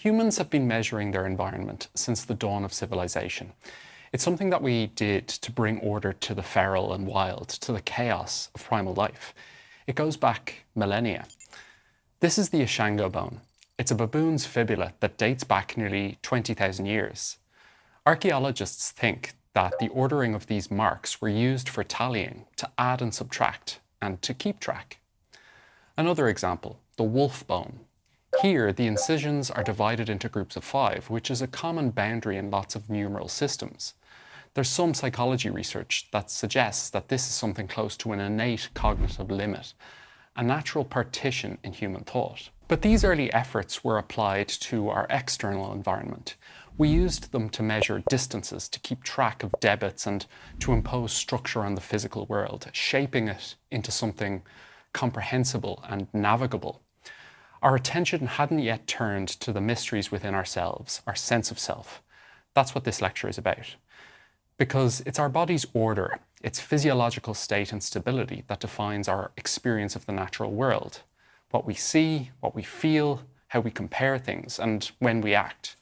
Humans have been measuring their environment since the dawn of civilization. It's something that we did to bring order to the feral and wild, to the chaos of primal life. It goes back millennia. This is the Ishango bone. It's a baboon's fibula that dates back nearly 20,000 years. Archaeologists think that the ordering of these marks were used for tallying, to add and subtract, and to keep track. Another example, the wolf bone. Here, the incisions are divided into groups of 5, which is a common boundary in lots of numeral systems. There's some psychology research that suggests that this is something close to an innate cognitive limit, a natural partition in human thought. But these early efforts were applied to our external environment. We used them to measure distances, to keep track of debits, and to impose structure on the physical world, shaping it into something comprehensible and navigable. Our attention hadn't yet turned to the mysteries within ourselves, our sense of self. That's what this lecture is about. Because it's our body's order, its physiological state and stability that defines our experience of the natural world. What we see, what we feel, how we compare things, and when we act.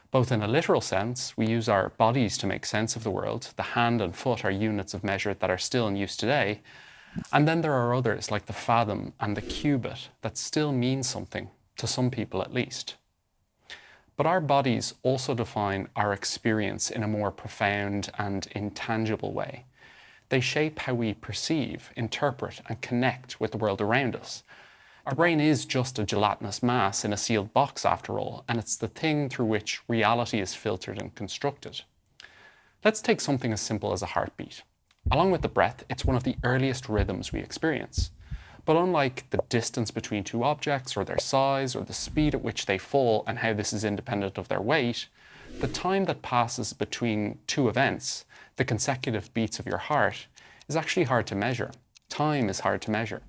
Both in a literal sense, we use our bodies to make sense of the world. The hand and foot are units of measure that are still in use today. And then there are others, like the fathom and the cubit, that still mean something, to some people at least. But our bodies also define our experience in a more profound and intangible way. They shape how we perceive, interpret, and connect with the world around us. Our brain is just a gelatinous mass in a sealed box, after all, and it's the thing through which reality is filtered and constructed. Let's take something as simple as a heartbeat. Along with the breath, it's one of the earliest rhythms we experience. But unlike the distance between two objects, or their size, or the speed at which they fall and how this is independent of their weight, the time that passes between two events, the consecutive beats of your heart, is actually hard to measure. Time is hard to measure.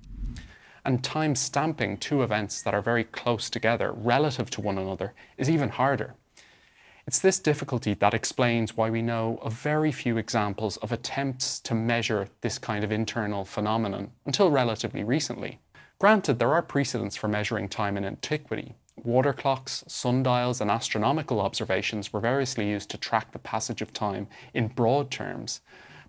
And time stamping two events that are very close together relative to one another is even harder. It's this difficulty that explains why we know of very few examples of attempts to measure this kind of internal phenomenon until relatively recently. Granted, there are precedents for measuring time in antiquity. Water clocks, sundials, and astronomical observations were variously used to track the passage of time in broad terms.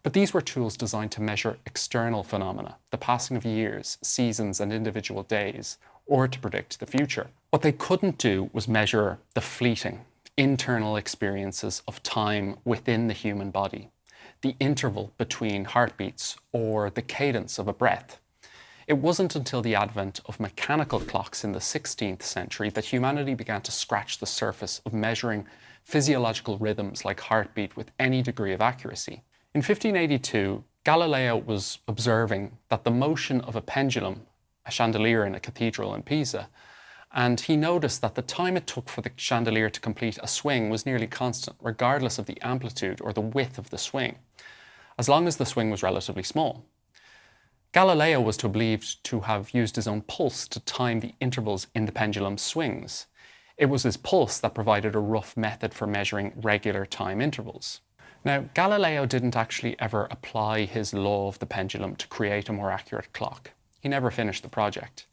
But these were tools designed to measure external phenomena, the passing of years, seasons, and individual days, or to predict the future. What they couldn't do was measure the fleeting, internal experiences of time within the human body, the interval between heartbeats, or the cadence of a breath. It wasn't until the advent of mechanical clocks in the 16th century that humanity began to scratch the surface of measuring physiological rhythms like heartbeat with any degree of accuracy. In 1582, Galileo was observing that the motion of a pendulum, a chandelier in a cathedral in Pisa, and he noticed that the time it took for the chandelier to complete a swing was nearly constant, regardless of the amplitude or the width of the swing, as long as the swing was relatively small. Galileo was believed to have used his own pulse to time the intervals in the pendulum's swings. It was his pulse that provided a rough method for measuring regular time intervals. Now, Galileo didn't actually ever apply his law of the pendulum to create a more accurate clock. He never finished the project.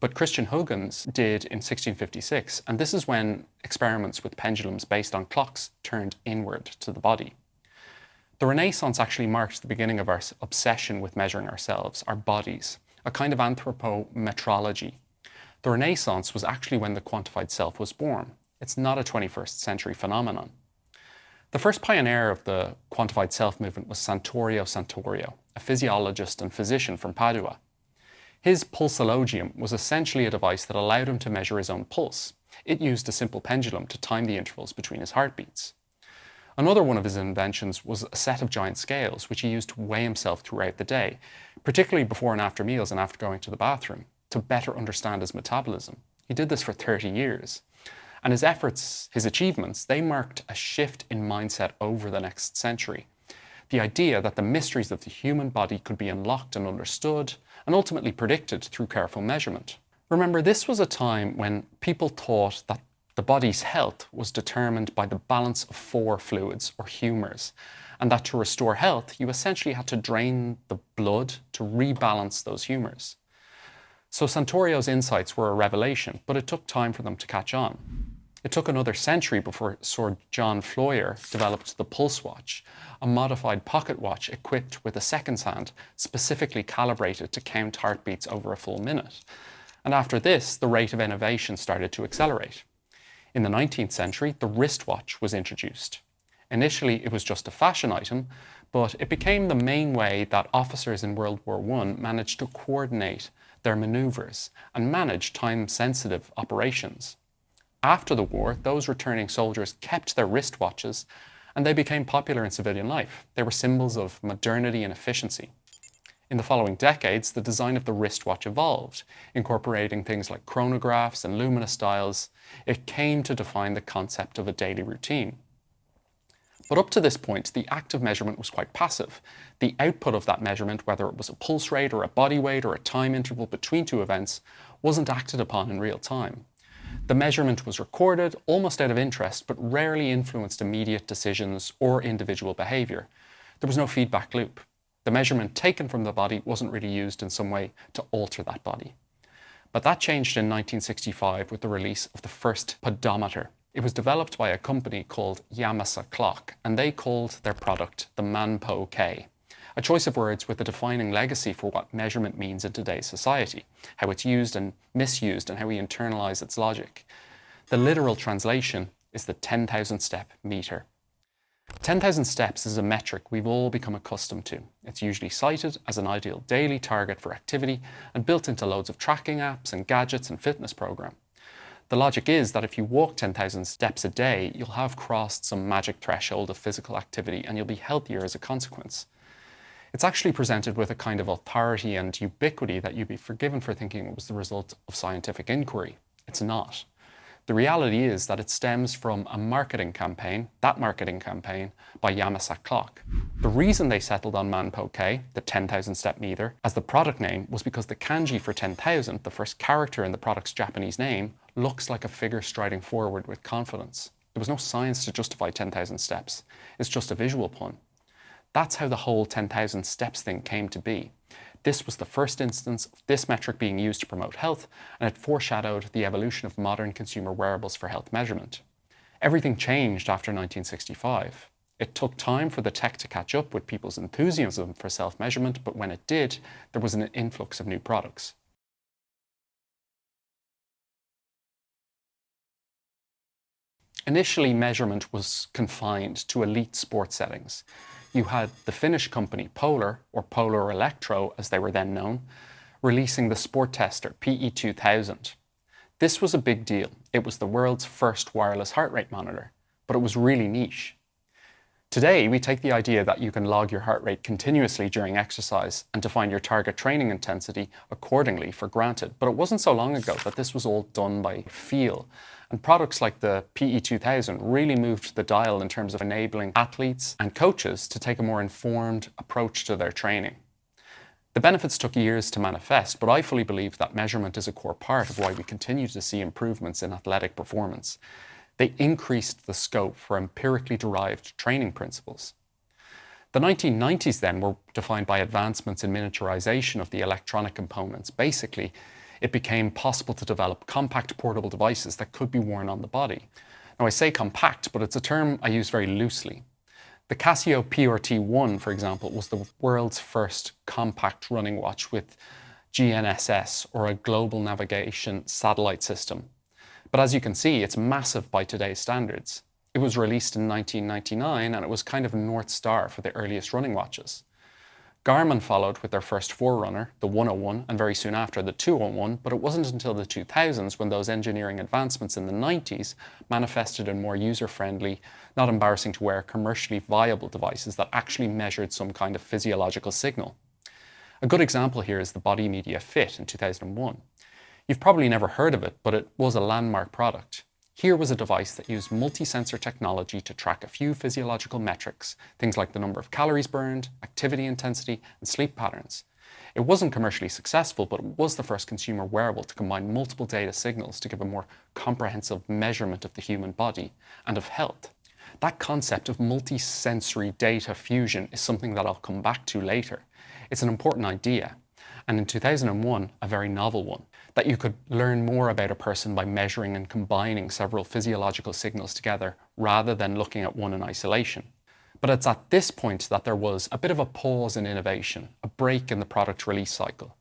But Christian Huygens did in 1656, and this is when experiments with pendulums based on clocks turned inward to the body. The Renaissance actually marked the beginning of our obsession with measuring ourselves, our bodies, a kind of anthropometrology. The Renaissance was actually when the quantified self was born. It's not a 21st century phenomenon. The first pioneer of the quantified self movement was Santorio, a physiologist and physician from Padua. His pulsologium was essentially a device that allowed him to measure his own pulse. It used a simple pendulum to time the intervals between his heartbeats. Another one of his inventions was a set of giant scales, which he used to weigh himself throughout the day, particularly before and after meals and after going to the bathroom, to better understand his metabolism. He did this for 30 years. And his efforts, his achievements, they marked a shift in mindset over the next century. The idea that the mysteries of the human body could be unlocked and understood, and ultimately predicted through careful measurement. Remember, this was a time when people thought that the body's health was determined by the balance of 4 fluids, or humors, and that to restore health, you essentially had to drain the blood to rebalance those humors. So Santorio's insights were a revelation, but it took time for them to catch on. It took another century before Sir John Floyer developed the pulse watch, a modified pocket watch equipped with a seconds hand specifically calibrated to count heartbeats over a full minute. And after this, the rate of innovation started to accelerate. In the 19th century, the wristwatch was introduced. Initially, it was just a fashion item, but it became the main way that officers in World War I managed to coordinate their maneuvers and manage time-sensitive operations. After the war, those returning soldiers kept their wristwatches, and they became popular in civilian life. They were symbols of modernity and efficiency. In the following decades, the design of the wristwatch evolved, incorporating things like chronographs and luminous dials. It came to define the concept of a daily routine. But up to this point, the act of measurement was quite passive. The output of that measurement, whether it was a pulse rate or a body weight or a time interval between two events, wasn't acted upon in real time. The measurement was recorded, almost out of interest, but rarely influenced immediate decisions or individual behavior. There was no feedback loop. The measurement taken from the body wasn't really used in some way to alter that body. But that changed in 1965 with the release of the first pedometer. It was developed by a company called Yamasa Clock, and they called their product the Manpo K. A choice of words with a defining legacy for what measurement means in today's society, how it's used and misused, and how we internalize its logic. The literal translation is the 10,000 step meter. 10,000 steps is a metric we've all become accustomed to. It's usually cited as an ideal daily target for activity and built into loads of tracking apps and gadgets and fitness programs. The logic is that if you walk 10,000 steps a day, you'll have crossed some magic threshold of physical activity and you'll be healthier as a consequence. It's actually presented with a kind of authority and ubiquity that you'd be forgiven for thinking it was the result of scientific inquiry. It's not. The reality is that it stems from a marketing campaign, by Yamasa Clock. The reason they settled on Manpo K, the 10,000 step meter, as the product name was because the kanji for 10,000, the first character in the product's Japanese name, looks like a figure striding forward with confidence. There was no science to justify 10,000 steps. It's just a visual pun. That's how the whole 10,000 steps thing came to be. This was the first instance of this metric being used to promote health, and it foreshadowed the evolution of modern consumer wearables for health measurement. Everything changed after 1965. It took time for the tech to catch up with people's enthusiasm for self-measurement, but when it did, there was an influx of new products. Initially, measurement was confined to elite sports settings. You had the Finnish company Polar, or Polar Electro as they were then known, releasing the sport tester PE2000. This was a big deal. It was the world's first wireless heart rate monitor, but it was really niche. Today, we take the idea that you can log your heart rate continuously during exercise and define your target training intensity accordingly for granted. But it wasn't so long ago that this was all done by feel. And products like the PE2000 really moved the dial in terms of enabling athletes and coaches to take a more informed approach to their training. The benefits took years to manifest, but I fully believe that measurement is a core part of why we continue to see improvements in athletic performance. They increased the scope for empirically derived training principles. The 1990s then were defined by advancements in miniaturization of the electronic components. Basically, it became possible to develop compact portable devices that could be worn on the body. Now I say compact, but it's a term I use very loosely. The Casio PRT-1, for example, was the world's first compact running watch with GNSS, or a global navigation satellite system. But as you can see, it's massive by today's standards. It was released in 1999, and it was kind of a North Star for the earliest running watches. Garmin followed with their first forerunner, the 101, and very soon after the 201, but it wasn't until the 2000s when those engineering advancements in the 90s manifested in more user-friendly, not embarrassing to wear, commercially viable devices that actually measured some kind of physiological signal. A good example here is the Bodymedia Fit in 2001. You've probably never heard of it, but it was a landmark product. Here was a device that used multi-sensor technology to track a few physiological metrics, things like the number of calories burned, activity intensity, and sleep patterns. It wasn't commercially successful, but it was the first consumer wearable to combine multiple data signals to give a more comprehensive measurement of the human body and of health. That concept of multi-sensory data fusion is something that I'll come back to later. It's an important idea, and in 2001, a very novel one. that you could learn more about a person by measuring and combining several physiological signals together rather than looking at one in isolation. But it's at this point that there was a bit of a pause in innovation, a break in the product release cycle.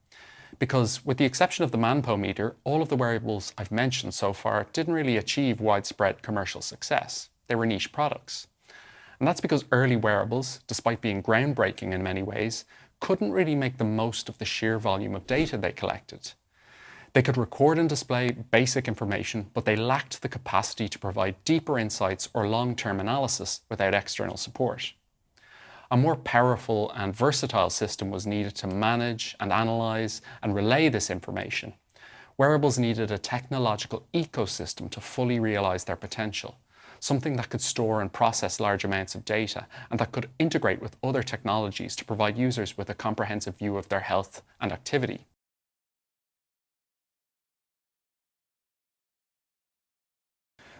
Because with the exception of the Manpo meter, all of the wearables I've mentioned so far didn't really achieve widespread commercial success. They were niche products. And that's because early wearables, despite being groundbreaking in many ways, couldn't really make the most of the sheer volume of data they collected. They could record and display basic information, but they lacked the capacity to provide deeper insights or long-term analysis without external support. A more powerful and versatile system was needed to manage and analyze and relay this information. Wearables needed a technological ecosystem to fully realize their potential, something that could store and process large amounts of data and that could integrate with other technologies to provide users with a comprehensive view of their health and activity.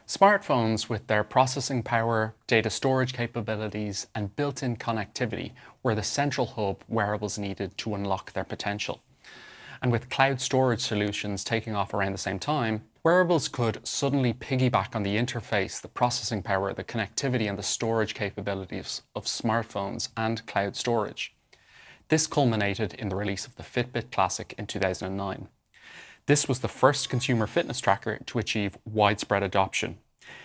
Smartphones, with their processing power, data storage capabilities, and built-in connectivity, were the central hub wearables needed to unlock their potential. And with cloud storage solutions taking off around the same time, wearables could suddenly piggyback on the interface, the processing power, the connectivity, and the storage capabilities of smartphones and cloud storage. This culminated in the release of the Fitbit Classic in 2009. This was the first consumer fitness tracker to achieve widespread adoption.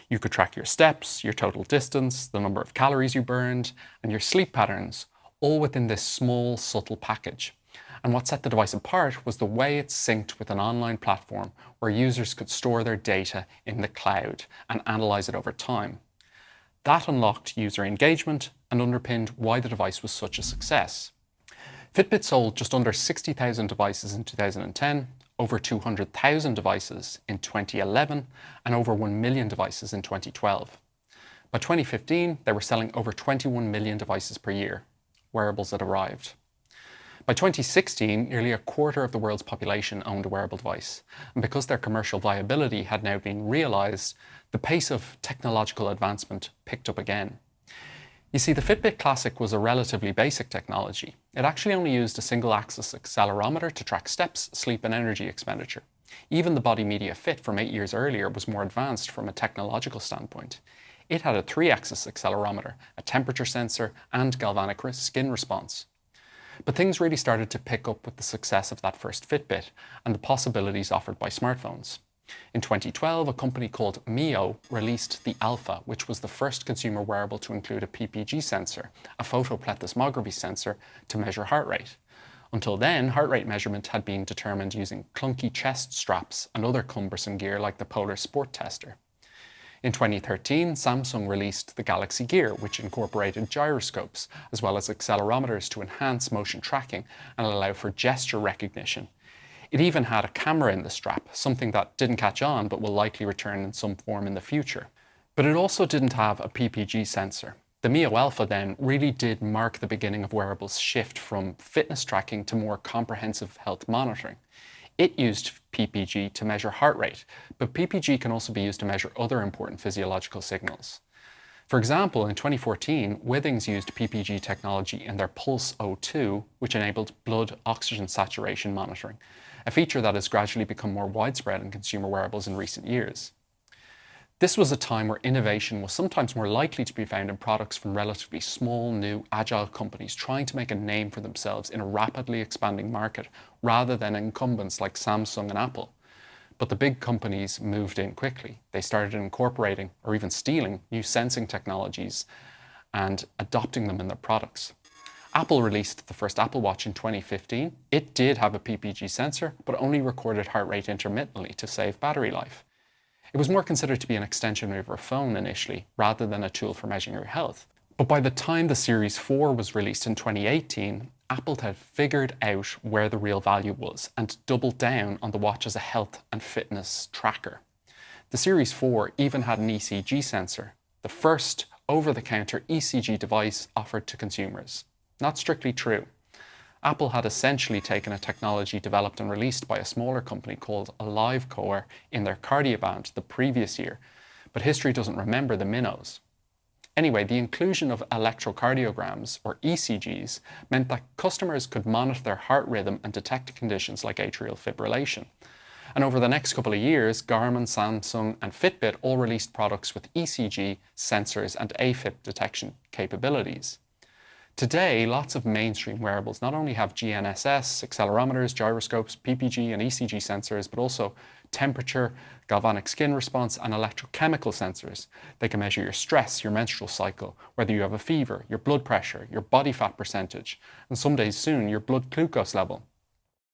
You could track your steps, your total distance, the number of calories you burned, and your sleep patterns, all within this small, subtle package. And what set the device apart was the way it synced with an online platform where users could store their data in the cloud and analyze it over time. That unlocked user engagement and underpinned why the device was such a success. Fitbit sold just under 60,000 devices in 2010, over 200,000 devices in 2011, and over 1 million devices in 2012. By 2015, they were selling over 21 million devices per year. Wearables had arrived. By 2016, nearly a quarter of the world's population owned a wearable device, and because their commercial viability had now been realized, the pace of technological advancement picked up again. You see, the Fitbit Classic was a relatively basic technology. It actually only used a single-axis accelerometer to track steps, sleep, and energy expenditure. Even the Bodymedia Fit from 8 years earlier was more advanced from a technological standpoint. It had a 3-axis accelerometer, a temperature sensor, and galvanic skin response. But things really started to pick up with the success of that first Fitbit and the possibilities offered by smartphones. In 2012, a company called Mio released the Alpha, which was the first consumer wearable to include a PPG sensor, a photoplethysmography sensor, to measure heart rate. Until then, heart rate measurement had been determined using clunky chest straps and other cumbersome gear like the Polar Sport Tester. In 2013, Samsung released the Galaxy Gear, which incorporated gyroscopes, as well as accelerometers to enhance motion tracking and allow for gesture recognition. It even had a camera in the strap, something that didn't catch on but will likely return in some form in the future. But it also didn't have a PPG sensor. The Mio Alpha then really did mark the beginning of wearables' shift from fitness tracking to more comprehensive health monitoring. It used PPG to measure heart rate, but PPG can also be used to measure other important physiological signals. For example, in 2014, Withings used PPG technology in their Pulse O2, which enabled blood oxygen saturation monitoring, a feature that has gradually become more widespread in consumer wearables in recent years. This was a time where innovation was sometimes more likely to be found in products from relatively small, new, agile companies trying to make a name for themselves in a rapidly expanding market, rather than incumbents like Samsung and Apple. But the big companies moved in quickly. They started incorporating, or even stealing, new sensing technologies and adopting them in their products. Apple released the first Apple Watch in 2015. It did have a PPG sensor, but only recorded heart rate intermittently to save battery life. It was more considered to be an extension of your phone initially, rather than a tool for measuring your health. But by the time the Series 4 was released in 2018, Apple had figured out where the real value was and doubled down on the watch as a health and fitness tracker. The Series 4 even had an ECG sensor, the first over-the-counter ECG device offered to consumers. Not strictly true. Apple had essentially taken a technology developed and released by a smaller company called AliveCore in their Cardioband the previous year, but history doesn't remember the minnows. Anyway, the inclusion of electrocardiograms, or ECGs, meant that customers could monitor their heart rhythm and detect conditions like atrial fibrillation. And over the next couple of years, Garmin, Samsung, and Fitbit all released products with ECG sensors and AFib detection capabilities. Today, lots of mainstream wearables not only have GNSS, accelerometers, gyroscopes, PPG, and ECG sensors, but also temperature, galvanic skin response, and electrochemical sensors. They can measure your stress, your menstrual cycle, whether you have a fever, your blood pressure, your body fat percentage, and some days soon, your blood glucose level.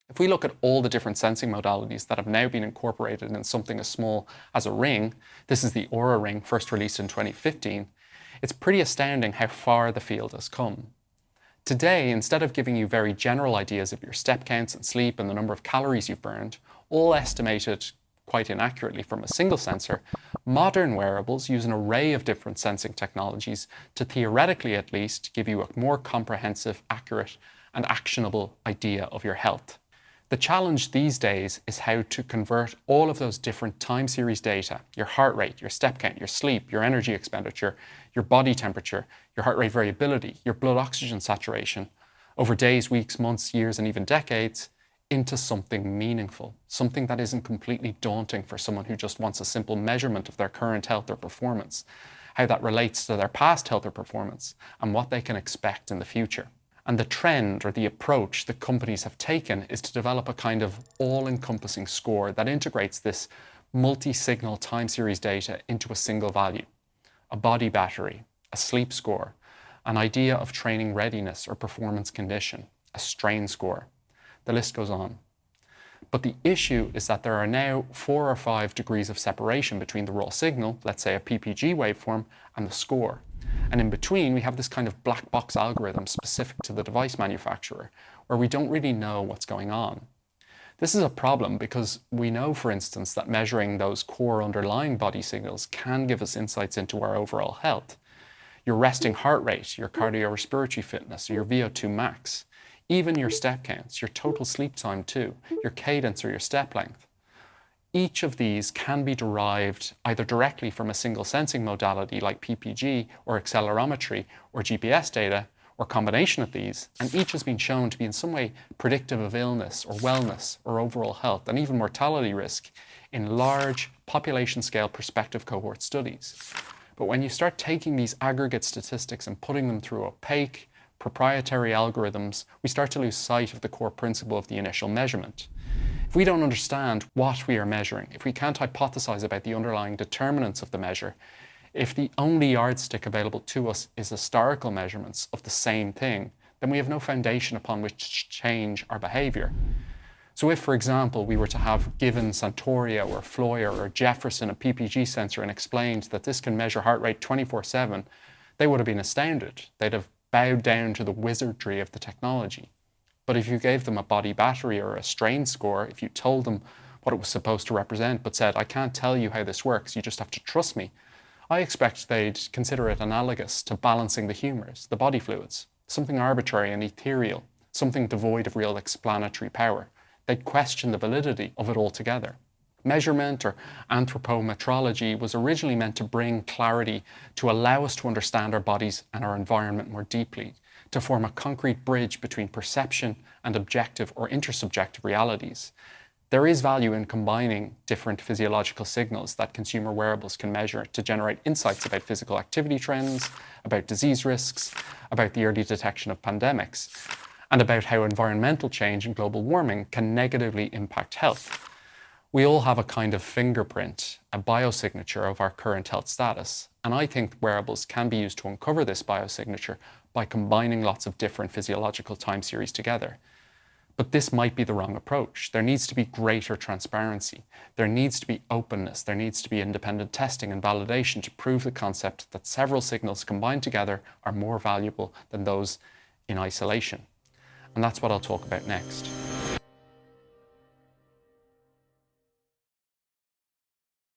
If we look at all the different sensing modalities that have now been incorporated in something as small as a ring, this is the Oura Ring, first released in 2015, it's pretty astounding how far the field has come. Today, instead of giving you very general ideas of your step counts and sleep and the number of calories you've burned, all estimated quite inaccurately from a single sensor, modern wearables use an array of different sensing technologies to theoretically at least give you a more comprehensive, accurate, and actionable idea of your health. The challenge these days is how to convert all of those different time series data, your heart rate, your step count, your sleep, your energy expenditure, your body temperature, your heart rate variability, your blood oxygen saturation, over days, weeks, months, years, and even decades, into something meaningful, something that isn't completely daunting for someone who just wants a simple measurement of their current health or performance, how that relates to their past health or performance, and what they can expect in the future. And the trend or the approach that companies have taken is to develop a kind of all-encompassing score that integrates this multi-signal time series data into a single value. A body battery, a sleep score, an idea of training readiness or performance condition, a strain score. The list goes on. But the issue is that there are now 4 or 5 degrees of separation between the raw signal, let's say a PPG waveform, and the score. And in between, we have this kind of black box algorithm specific to the device manufacturer, where we don't really know what's going on. This is a problem because we know, for instance, that measuring those core underlying body signals can give us insights into our overall health. Your resting heart rate, your cardiorespiratory fitness, your VO2 max, even your step counts, your total sleep time too, your cadence or your step length. Each of these can be derived either directly from a single sensing modality like PPG or accelerometry or GPS data, or combination of these, and each has been shown to be in some way predictive of illness or wellness or overall health and even mortality risk in large population-scale prospective cohort studies. But when you start taking these aggregate statistics and putting them through opaque, proprietary algorithms, we start to lose sight of the core principle of the initial measurement. If we don't understand what we are measuring, if we can't hypothesize about the underlying determinants of the measure, if the only yardstick available to us is historical measurements of the same thing, then we have no foundation upon which to change our behavior. So if, for example, we were to have given Santorio or Floyer or Jefferson a PPG sensor and explained that this can measure heart rate 24/7, they would have been astounded. They'd have bowed down to the wizardry of the technology. But if you gave them a body battery or a strain score, if you told them what it was supposed to represent, but said, I can't tell you how this works, you just have to trust me, I expect they'd consider it analogous to balancing the humours, the body fluids, something arbitrary and ethereal, something devoid of real explanatory power. They'd question the validity of it altogether. Measurement or anthropometrology was originally meant to bring clarity to allow us to understand our bodies and our environment more deeply, to form a concrete bridge between perception and objective or intersubjective realities. There is value in combining different physiological signals that consumer wearables can measure to generate insights about physical activity trends, about disease risks, about the early detection of pandemics, and about how environmental change and global warming can negatively impact health. We all have a kind of fingerprint, a biosignature of our current health status, and I think wearables can be used to uncover this biosignature by combining lots of different physiological time series together. But this might be the wrong approach. There needs to be greater transparency. There needs to be openness. There needs to be independent testing and validation to prove the concept that several signals combined together are more valuable than those in isolation. And that's what I'll talk about next.